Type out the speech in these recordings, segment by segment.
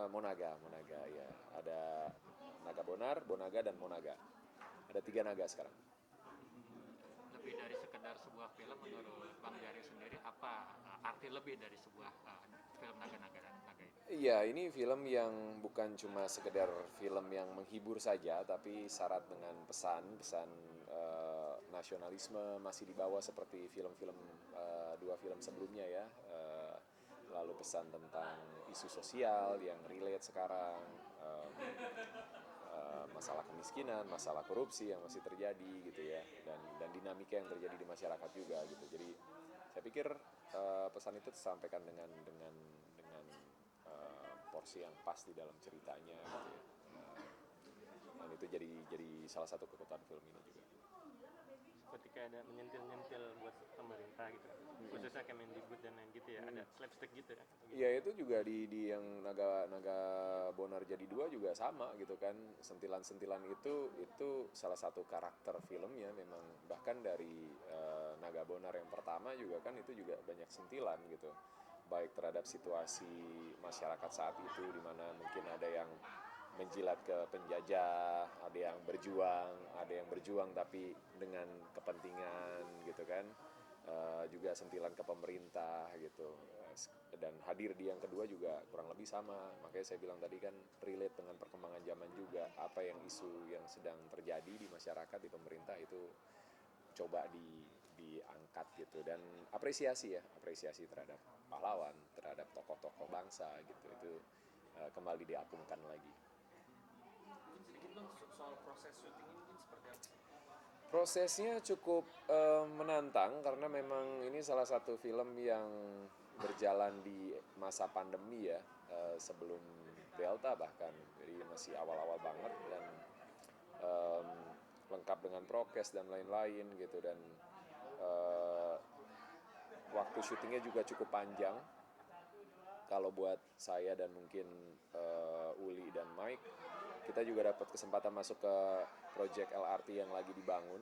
Monaga ya. Ada naga bonar, bonaga dan monaga. Ada 3 naga sekarang. Lebih dari sekedar sebuah film, menurut Bang Jari sendiri apa arti lebih dari sebuah film naga-naga dan naga ini? Iya, ini film yang bukan cuma sekedar film yang menghibur saja, tapi syarat dengan pesan nasionalisme masih dibawa seperti film-film 2 film sebelumnya ya. Lalu pesan tentang isu sosial yang relate sekarang, masalah kemiskinan, masalah korupsi yang masih terjadi gitu ya, dan dinamika yang terjadi di masyarakat juga gitu. Jadi saya pikir pesan itu tersampaikan dengan porsi yang pas di dalam ceritanya gitu ya. Dan itu jadi salah satu kekuatan film ini juga. Seperti kayak ada menyentil-nyentil buat pemerintah gitu, khususnya Kemendikbud dan lain gitu ya, ada slapstick gitu ya. Iya, itu juga di yang naga naga bonar jadi 2 juga sama gitu kan, sentilan-sentilan itu salah satu karakter filmnya memang, bahkan dari naga bonar yang pertama juga kan itu juga banyak sentilan gitu, baik terhadap situasi masyarakat saat itu di mana mungkin ada yang menjilat ke penjajah, ada yang berjuang tapi dengan kepentingan gitu kan. Juga sentilan ke pemerintah gitu. Dan hadir di yang kedua juga kurang lebih sama, makanya saya bilang tadi kan relate dengan perkembangan zaman juga, apa yang isu yang sedang terjadi di masyarakat, di pemerintah itu coba diangkat gitu, dan apresiasi terhadap pahlawan, terhadap tokoh-tokoh bangsa gitu, itu kembali diagungkan lagi. Mungkin sedikit dong soal proses syuting ini mungkin seperti apa? Prosesnya cukup menantang karena memang ini salah satu film yang berjalan di masa pandemi ya, sebelum Delta bahkan, jadi masih awal-awal banget, dan em, lengkap dengan prokes dan lain-lain gitu, dan eh, waktu syutingnya juga cukup panjang. Kalau buat saya dan mungkin Uli dan Mike, kita juga dapat kesempatan masuk ke project LRT yang lagi dibangun.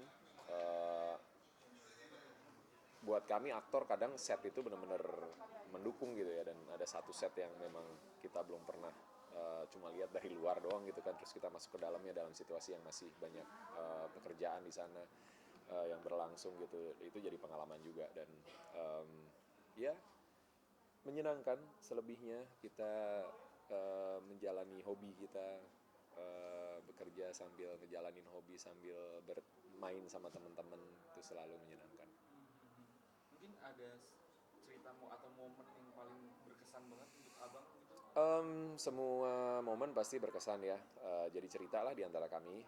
Uh, Buat kami aktor kadang set itu benar-benar mendukung gitu ya, dan ada satu set yang memang kita belum pernah cuma lihat dari luar doang gitu kan, terus kita masuk ke dalamnya dalam situasi yang masih banyak pekerjaan di sana yang berlangsung gitu, itu jadi pengalaman juga, dan ya menyenangkan. Selebihnya kita menjalani hobi kita, bekerja sambil ngejalanin hobi sambil bermain sama teman-teman, itu selalu menyenangkan. Mungkin ada ceritamu atau momen yang paling berkesan banget untuk abang gitu? Semua momen pasti berkesan ya. Jadi cerita lah di antara kami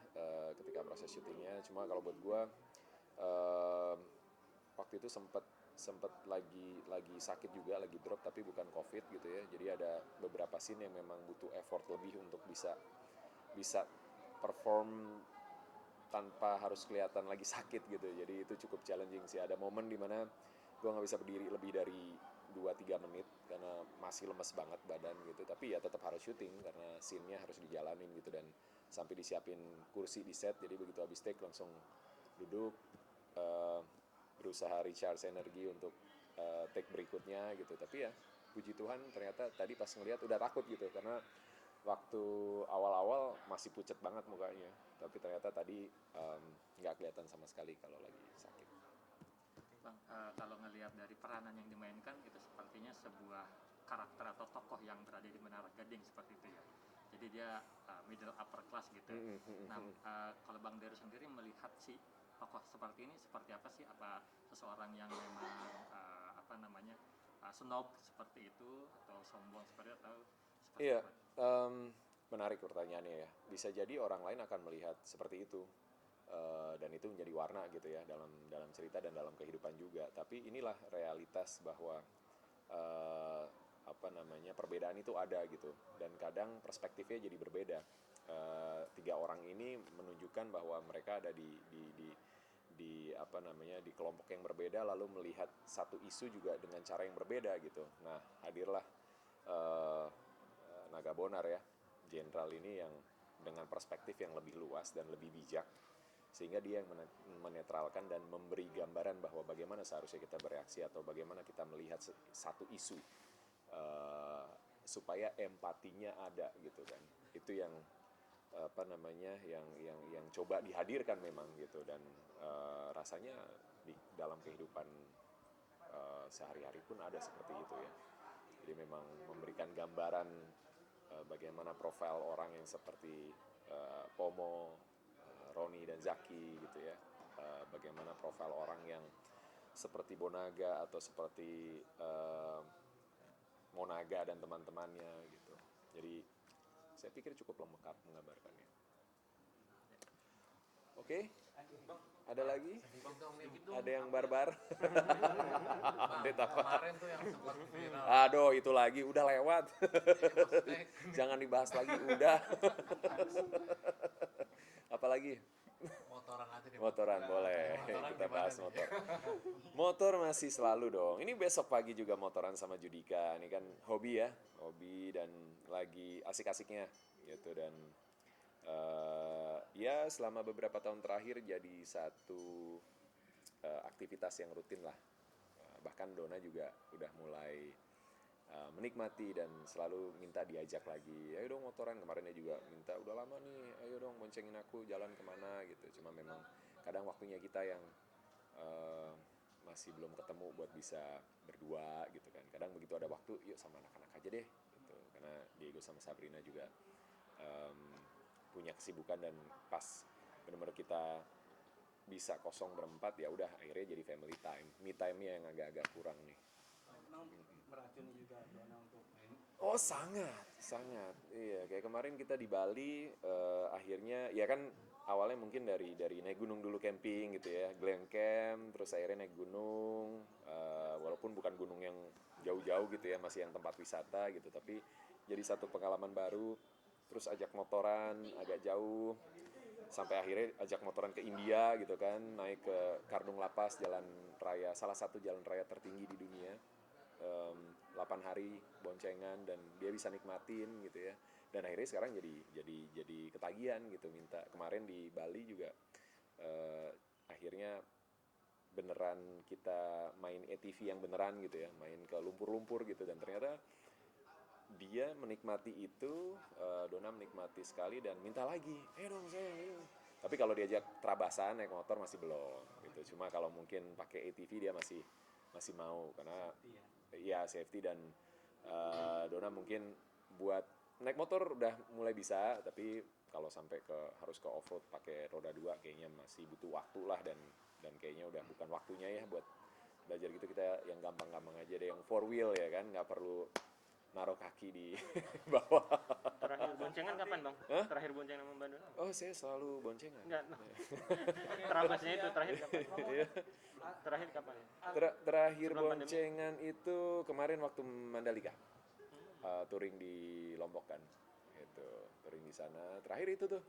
ketika proses syutingnya. Cuma kalau buat gue, waktu itu sempet sempet lagi sakit juga, lagi drop tapi bukan COVID gitu ya. Jadi ada beberapa scene yang memang butuh effort lebih untuk bisa bisa perform tanpa harus kelihatan lagi sakit gitu. Jadi itu cukup challenging sih. Ada momen dimana gue nggak bisa berdiri lebih dari 2-3 menit karena masih lemes banget badan gitu, tapi ya tetap harus syuting karena scene-nya harus dijalanin gitu, dan sampai disiapin kursi di set, jadi begitu habis take langsung duduk, eh, berusaha recharge energi untuk take berikutnya gitu. Tapi ya puji Tuhan ternyata tadi pas ngelihat udah takut gitu, karena waktu awal-awal masih pucet banget mukanya, tapi ternyata tadi nggak kelihatan sama sekali kalau lagi sakit. Bang, kalau ngelihat dari peranan yang dimainkan itu sepertinya sebuah karakter atau tokoh yang berada di Menara Gading seperti itu ya. Jadi dia middle upper class gitu. Nah, kalau Bang Deru sendiri melihat si tokoh seperti ini seperti apa sih? Apa seseorang yang memang snob seperti itu, atau sombong seperti itu, atau seperti Iya, apa? menarik pertanyaannya ya. Bisa jadi orang lain akan melihat seperti itu, dan itu menjadi warna gitu ya dalam dalam cerita dan dalam kehidupan juga. Tapi inilah realitas bahwa eh, perbedaan itu ada gitu, dan kadang perspektifnya jadi berbeda. 3 orang ini menunjukkan bahwa mereka ada di kelompok yang berbeda, lalu melihat satu isu juga dengan cara yang berbeda gitu. Nah, hadirlah eh, Naga Bonar ya, jenderal ini yang dengan perspektif yang lebih luas dan lebih bijak, sehingga dia yang menetralkan dan memberi gambaran bahwa bagaimana seharusnya kita bereaksi atau bagaimana kita melihat satu isu uh, supaya empatinya ada gitu kan. Itu yang apa namanya yang coba dihadirkan memang gitu, dan rasanya di dalam kehidupan sehari-hari pun ada seperti itu ya. Jadi memang memberikan gambaran bagaimana profil orang yang seperti Pomo, Roni dan Zaki gitu ya. Bagaimana profil orang yang seperti Bonaga atau seperti Monaga dan teman-temannya gitu. Jadi saya pikir cukup lengkap menggambarkannya. Oke, ada lagi? Ada yang barbar? Kemarin tuh yang sempat viral. Aduh, itu lagi udah lewat. Jangan dibahas lagi, udah. Apalagi? Motoran aja deh. Motoran boleh. Motoran Kita gimana bahas nih? motor. Motor masih selalu dong. Ini besok pagi juga motoran sama Judika. Ini kan hobi ya, hobi dan lagi asik-asiknya gitu. Dan ya selama beberapa tahun terakhir jadi satu aktivitas yang rutin lah. Bahkan Dona juga udah mulai menikmati dan selalu minta diajak lagi. Ayo dong motoran, kemarinnya juga minta, udah lama nih, ayo dong boncengin aku jalan kemana gitu. Cuma memang kadang waktunya kita yang masih belum ketemu buat bisa berdua gitu kan. Kadang begitu ada waktu, yuk sama anak-anak aja deh gitu. Karena Diego sama Sabrina juga punya kesibukan, dan pas benar-benar kita bisa kosong berempat, ya udah akhirnya jadi family time. Me time-nya yang agak-agak kurang nih. Memang meracuni juga Dona untuk main. Oh sangat, iya kayak kemarin kita di Bali, akhirnya ya kan awalnya mungkin dari naik gunung dulu camping gitu ya, glam camp, terus akhirnya naik gunung, walaupun bukan gunung yang jauh-jauh gitu ya, masih yang tempat wisata gitu, tapi jadi satu pengalaman baru. Terus ajak motoran agak jauh, sampai akhirnya ajak motoran ke India gitu kan, naik ke Kardung Lapas, jalan raya, salah satu jalan raya tertinggi di dunia. 8 hari boncengan dan dia bisa nikmatin gitu ya, dan akhirnya sekarang jadi ketagihan gitu, minta. Kemarin di Bali juga akhirnya beneran kita main ATV yang beneran gitu ya, main ke lumpur-lumpur gitu, dan ternyata dia menikmati itu, Dona menikmati sekali dan minta lagi, dong saya. Tapi kalau diajak terabasan naik motor masih belum gitu. Cuma kalau mungkin pakai ATV dia masih mau, karena ya safety, dan Dona mungkin buat naik motor udah mulai bisa, tapi kalau sampai harus ke off road pakai roda 2 kayaknya masih butuh waktu lah, dan kayaknya udah bukan waktunya ya buat belajar gitu. Kita yang gampang-gampang aja deh, yang 4 wheel ya kan, nggak perlu naruh kaki di bawah. Terakhir boncengan kapan bang? Hah? Terakhir boncengan sama Mbak Dona? Oh, saya selalu boncengan. Enggak. Terabasnya itu terakhir kapan? Iya. Terakhir kapan? Terakhir Sebelum pandemi. boncengan itu kemarin waktu Mandalika, touring di Lombok kan, itu touring di sana. Terakhir itu tuh